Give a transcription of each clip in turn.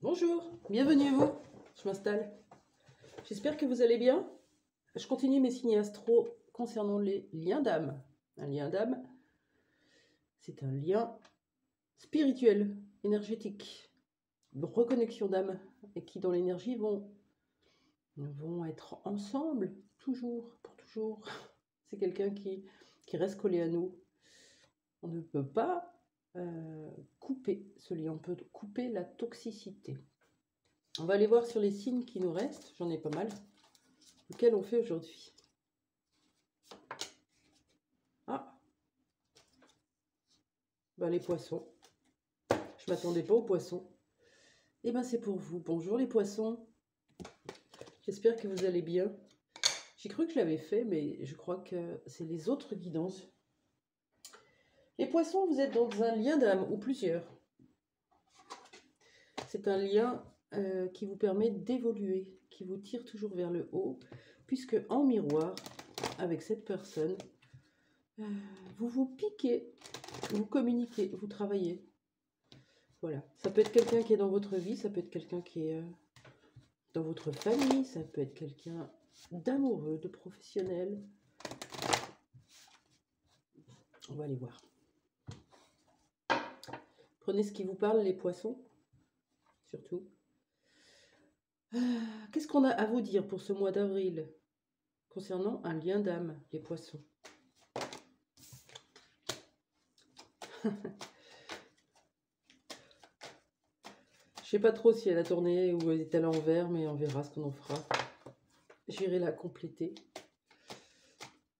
Bonjour, bienvenue à vous, je m'installe. J'espère que vous allez bien. Je continue mes signes astro concernant les liens d'âme. Un lien d'âme, c'est un lien spirituel, énergétique, de reconnexion d'âme, et qui dans l'énergie vont être ensemble, toujours, pour toujours. C'est quelqu'un qui reste collé à nous. On ne peut pas couper ce lien, on peut couper la toxicité. On va aller voir sur les signes qui nous restent, j'en ai pas mal, lequel on fait aujourd'hui. Ah, bah les poissons. Je m'attendais pas aux poissons. Et ben c'est pour vous. Bonjour les poissons. J'espère que vous allez bien. J'ai cru que je l'avais fait, mais je crois que c'est les autres guidances. Les poissons, vous êtes dans un lien d'âme, ou plusieurs. C'est un lien qui vous permet d'évoluer, qui vous tire toujours vers le haut, puisque en miroir, avec cette personne, vous vous piquez, vous communiquez, vous travaillez. Voilà, ça peut être quelqu'un qui est dans votre vie, ça peut être quelqu'un qui est dans votre famille, ça peut être quelqu'un d'amoureux, de professionnel. On va aller voir. Prenez ce qui vous parle, les poissons, surtout. Qu'est-ce qu'on a à vous dire pour ce mois d'avril concernant un lien d'âme, les poissons? Je sais pas trop si elle a tourné ou elle est à l'envers, mais on verra ce qu'on en fera. J'irai la compléter.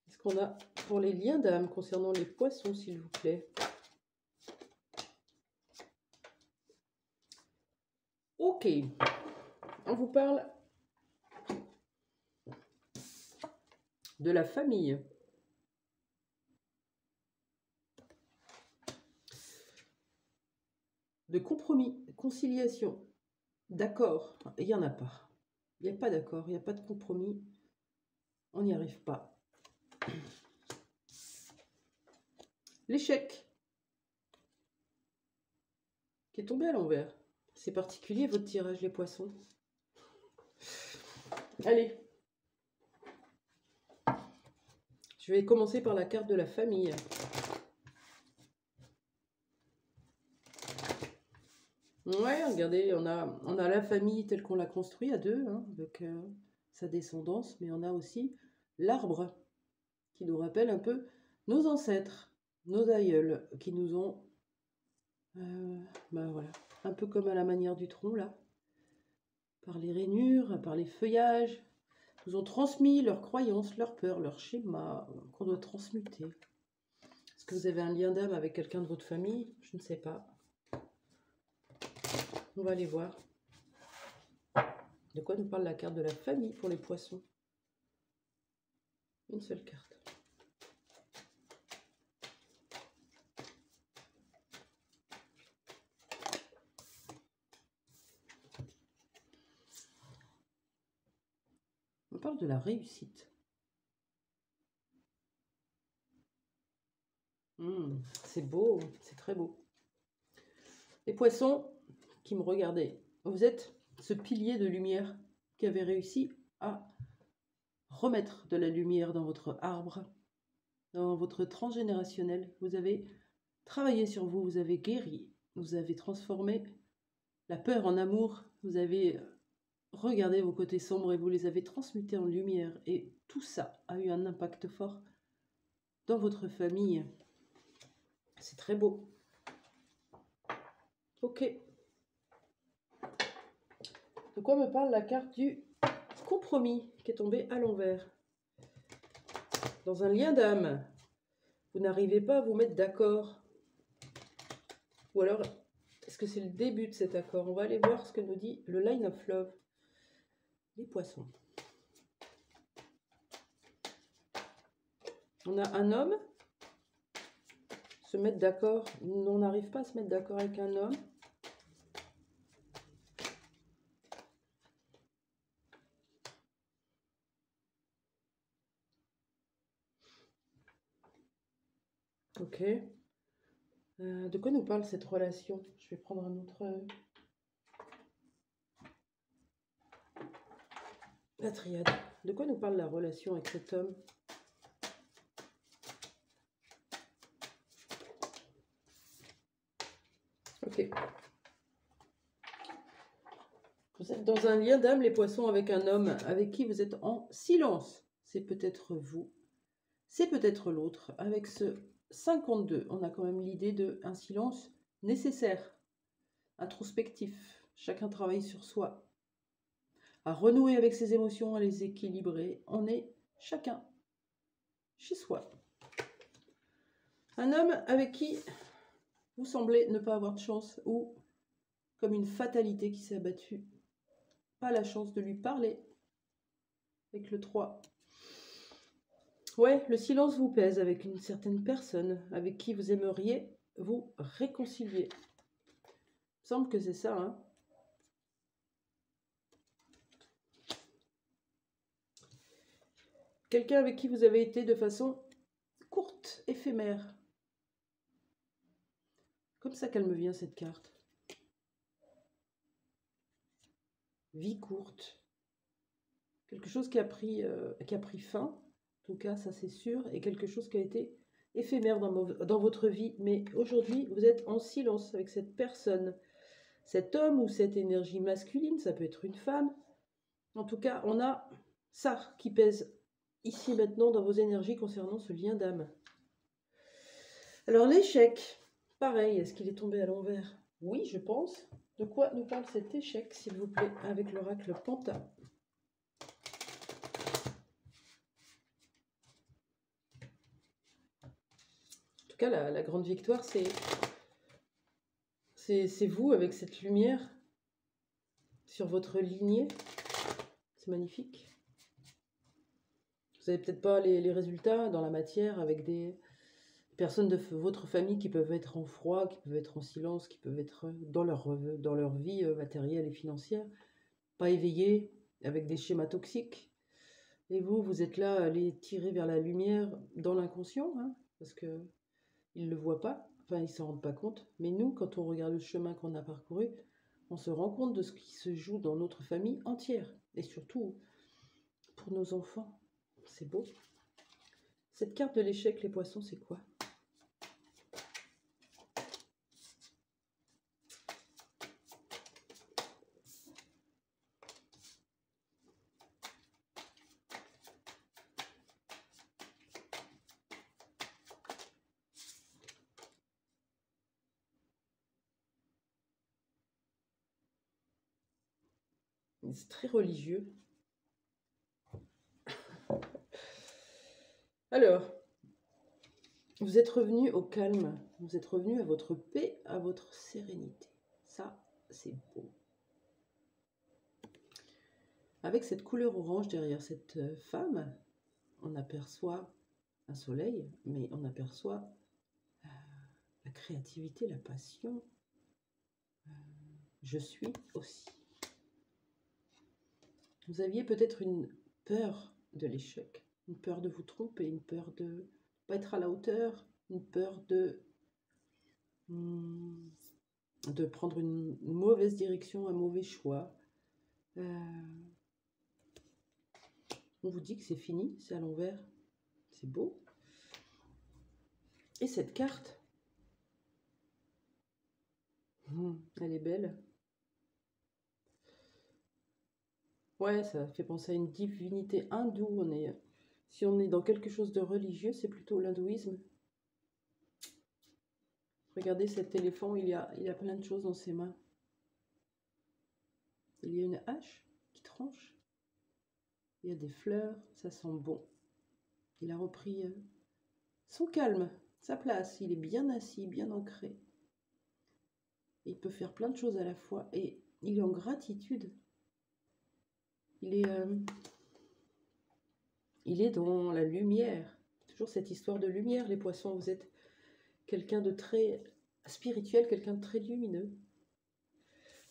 Qu'est-ce qu'on a pour les liens d'âme concernant les poissons, s'il vous plaît? Ok, on vous parle de la famille. De compromis, conciliation, d'accord, il n'y en a pas. Il n'y a pas d'accord, il n'y a pas de compromis. On n'y arrive pas. L'échec qui est tombé à l'envers. C'est particulier votre tirage, les poissons. Allez. Je vais commencer par la carte de la famille. Ouais, regardez, on a la famille telle qu'on l'a construite à deux, hein, avec sa descendance, mais on a aussi l'arbre qui nous rappelle un peu nos ancêtres, nos aïeuls, qui nous ont, ben voilà, un peu comme à la manière du tronc là, par les rainures, par les feuillages, nous ont transmis leurs croyances, leurs peurs, leurs schémas qu'on doit transmuter. Est-ce que vous avez un lien d'âme avec quelqu'un de votre famille? Je ne sais pas. On va aller voir. De quoi nous parle la carte de la famille pour les poissons? Une seule carte. On parle de la réussite. C'est beau, c'est très beau. Les poissons qui me regardaient, vous êtes ce pilier de lumière qui avait réussi à remettre de la lumière dans votre arbre, dans votre transgénérationnel. Vous avez travaillé sur vous, vous avez guéri, vous avez transformé la peur en amour, vous avez regardé vos côtés sombres et vous les avez transmutés en lumière. Et tout ça a eu un impact fort dans votre famille. C'est très beau. Ok. De quoi me parle la carte du compromis qui est tombée à l'envers? Dans un lien d'âme, vous n'arrivez pas à vous mettre d'accord. Ou alors, est-ce que c'est le début de cet accord? On va aller voir ce que nous dit le Line of Love. Les poissons. On a un homme. Se mettre d'accord. On n'arrive pas à se mettre d'accord avec un homme. Ok. De quoi nous parle cette relation? Je vais prendre un autre... La triade. De quoi nous parle la relation avec cet homme? Ok. Vous êtes dans un lien d'âme, les poissons, avec un homme avec qui vous êtes en silence. C'est peut-être vous, c'est peut-être l'autre. Avec ce 52, on a quand même l'idée d'un silence nécessaire, introspectif. Chacun travaille sur soi, à renouer avec ses émotions, à les équilibrer. On est chacun chez soi. Un homme avec qui vous semblez ne pas avoir de chance, ou comme une fatalité qui s'est abattue. Pas la chance de lui parler. Avec le 3. Ouais, le silence vous pèse avec une certaine personne avec qui vous aimeriez vous réconcilier. Il me semble que c'est ça, hein. Quelqu'un avec qui vous avez été de façon courte, éphémère. Comme ça qu'elle me vient, cette carte. Vie courte. Quelque chose qui a pris fin, en tout cas, ça c'est sûr, et quelque chose qui a été éphémère dans votre vie. Mais aujourd'hui, vous êtes en silence avec cette personne, cet homme ou cette énergie masculine, ça peut être une femme. En tout cas, on a ça qui pèse ici maintenant dans vos énergies concernant ce lien d'âme. Alors l'échec, pareil, est-ce qu'il est tombé à l'envers? Oui, je pense. De quoi nous parle cet échec, s'il vous plaît, avec l'oracle Panta? En tout cas, la grande victoire, c'est vous avec cette lumière sur votre lignée. C'est magnifique. Vous n'avez peut-être pas les résultats dans la matière avec des personnes de votre famille qui peuvent être en froid, qui peuvent être en silence, qui peuvent être dans leur vie matérielle et financière, pas éveillées, avec des schémas toxiques. Et vous êtes là à les tirer vers la lumière dans l'inconscient, hein, parce qu'ils ne le voient pas, enfin ils ne s'en rendent pas compte. Mais nous, quand on regarde le chemin qu'on a parcouru, on se rend compte de ce qui se joue dans notre famille entière, et surtout pour nos enfants. C'est beau. Cette carte de l'échec, les poissons, c'est quoi? C'est très religieux. Alors, vous êtes revenu au calme, vous êtes revenu à votre paix, à votre sérénité. Ça, c'est beau. Avec cette couleur orange derrière cette femme, on aperçoit un soleil, mais on aperçoit la créativité, la passion. Je suis aussi. Vous aviez peut-être une peur de l'échec, une peur de vous tromper, une peur de ne pas être à la hauteur, une peur de prendre une mauvaise direction, un mauvais choix. On vous dit que c'est fini, c'est à l'envers. C'est beau. Et cette carte, elle est belle. Ouais, ça fait penser à une divinité hindoue. Si on est dans quelque chose de religieux, c'est plutôt l'hindouisme. Regardez cet éléphant, il a plein de choses dans ses mains. Il y a une hache qui tranche. Il y a des fleurs, ça sent bon. Il a repris son calme, sa place. Il est bien assis, bien ancré. Il peut faire plein de choses à la fois. Et il est en gratitude. Il est dans la lumière. Toujours cette histoire de lumière, les poissons. Vous êtes quelqu'un de très spirituel, quelqu'un de très lumineux.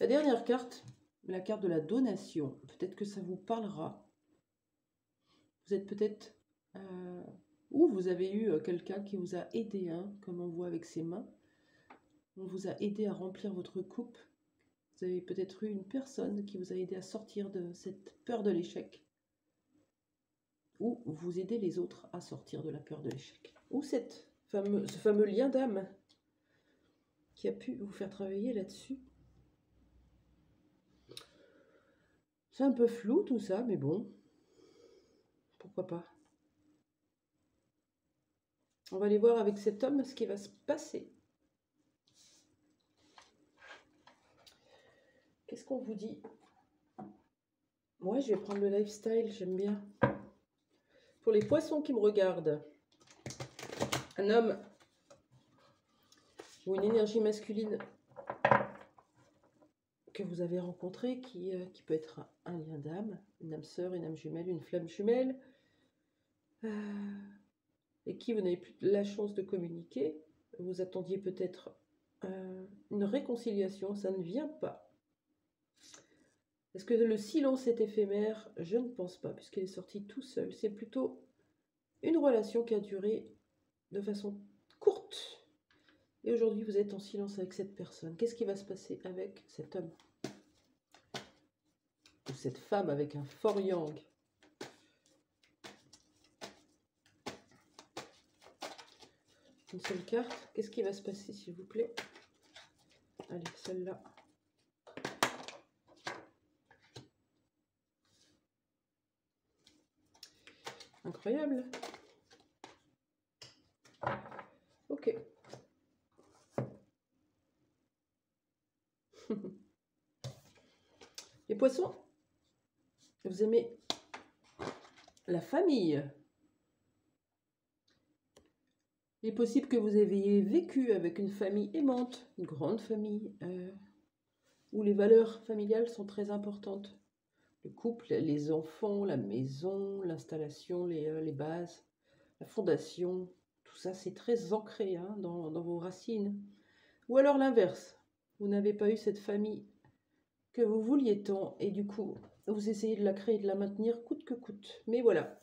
La dernière carte, la carte de la donation. Peut-être que ça vous parlera. Vous êtes peut-être... ou vous avez eu quelqu'un qui vous a aidé, hein, comme on voit avec ses mains. On vous a aidé à remplir votre coupe. Vous avez peut-être eu une personne qui vous a aidé à sortir de cette peur de l'échec. ou vous aider les autres à sortir de la peur de l'échec. Ou ce fameux lien d'âme qui a pu vous faire travailler là-dessus. C'est un peu flou tout ça, mais bon, pourquoi pas. On va aller voir avec cet homme ce qui va se passer. Qu'est-ce qu'on vous dit? Moi, je vais prendre le lifestyle, j'aime bien. Pour les poissons qui me regardent, un homme ou une énergie masculine que vous avez rencontré qui peut être un lien d'âme, une âme sœur, une âme jumelle, une flamme jumelle, et qui vous n'avez plus la chance de communiquer. Vous attendiez peut-être une réconciliation, ça ne vient pas. Est-ce que le silence est éphémère? Je ne pense pas, puisqu'il est sorti tout seul. C'est plutôt une relation qui a duré de façon courte. Et aujourd'hui, vous êtes en silence avec cette personne. Qu'est-ce qui va se passer avec cet homme? Ou cette femme avec un fort yang? Une seule carte. Qu'est-ce qui va se passer, s'il vous plaît? Allez, celle-là. Incroyable. Ok. Les poissons, vous aimez la famille. Il est possible que vous ayez vécu avec une famille aimante, une grande famille, où les valeurs familiales sont très importantes. Le couple, les enfants, la maison, l'installation, les bases, la fondation, tout ça c'est très ancré hein, dans vos racines. Ou alors l'inverse, vous n'avez pas eu cette famille que vous vouliez tant et du coup vous essayez de la créer, de la maintenir coûte que coûte. Mais voilà,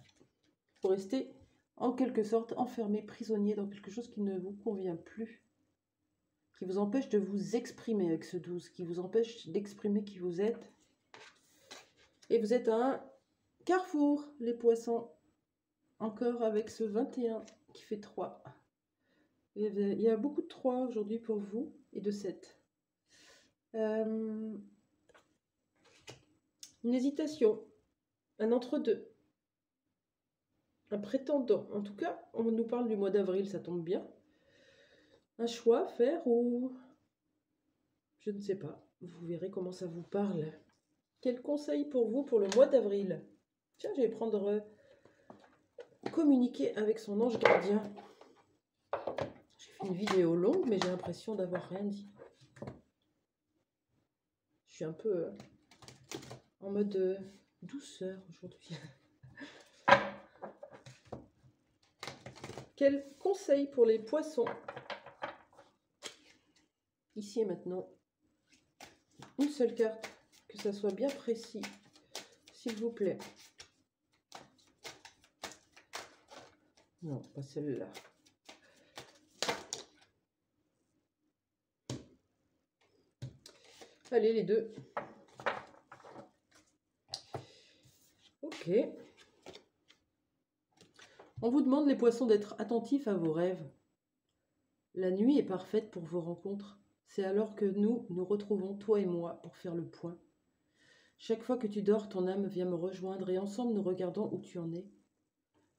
vous restez en quelque sorte enfermé, prisonnier dans quelque chose qui ne vous convient plus, qui vous empêche de vous exprimer avec ce 12, qui vous empêche d'exprimer qui vous êtes. Et vous êtes à un carrefour, les poissons, encore avec ce 21 qui fait 3. Il y a beaucoup de 3 aujourd'hui pour vous et de 7. Une hésitation, un entre-deux, un prétendant. En tout cas, on nous parle du mois d'avril, ça tombe bien. Un choix à faire ou... je ne sais pas. Vous verrez comment ça vous parle. Quel conseil pour vous pour le mois d'avril? Tiens, je vais prendre... communiquer avec son ange gardien. J'ai fait une vidéo longue, mais j'ai l'impression d'avoir rien dit. Je suis un peu en mode douceur aujourd'hui. Quel conseil pour les poissons? Ici et maintenant. Une seule carte, que ça soit bien précis, s'il vous plaît. Non, pas celle-là. Allez, les deux. Ok. On vous demande, les poissons, d'être attentifs à vos rêves. La nuit est parfaite pour vos rencontres. C'est alors que nous retrouvons, toi et moi, pour faire le point. Chaque fois que tu dors, ton âme vient me rejoindre et ensemble nous regardons où tu en es.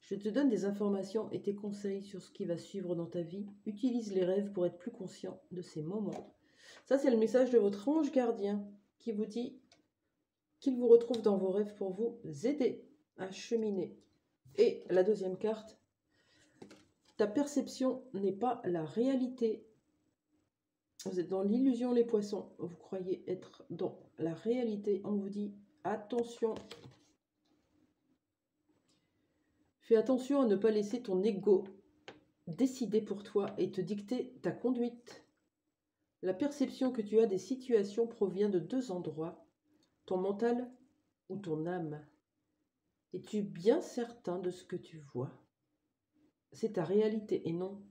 Je te donne des informations et tes conseils sur ce qui va suivre dans ta vie. Utilise les rêves pour être plus conscient de ces moments. Ça, c'est le message de votre ange gardien qui vous dit qu'il vous retrouve dans vos rêves pour vous aider à cheminer. Et la deuxième carte, ta perception n'est pas la réalité. Vous êtes dans l'illusion, les poissons. Vous croyez être dans la réalité. On vous dit attention. Fais attention à ne pas laisser ton ego décider pour toi et te dicter ta conduite. La perception que tu as des situations provient de 2 endroits, ton mental ou ton âme. Es-tu bien certain de ce que tu vois? C'est ta réalité et non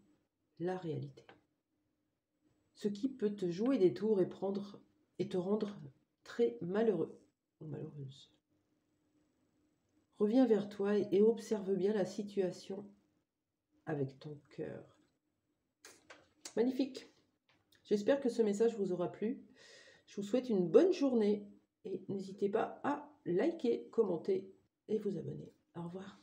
la réalité. Ce qui peut te jouer des tours et te rendre très malheureux ou malheureuse. Reviens vers toi et observe bien la situation avec ton cœur. Magnifique. J'espère que ce message vous aura plu. Je vous souhaite une bonne journée et n'hésitez pas à liker, commenter et vous abonner. Au revoir.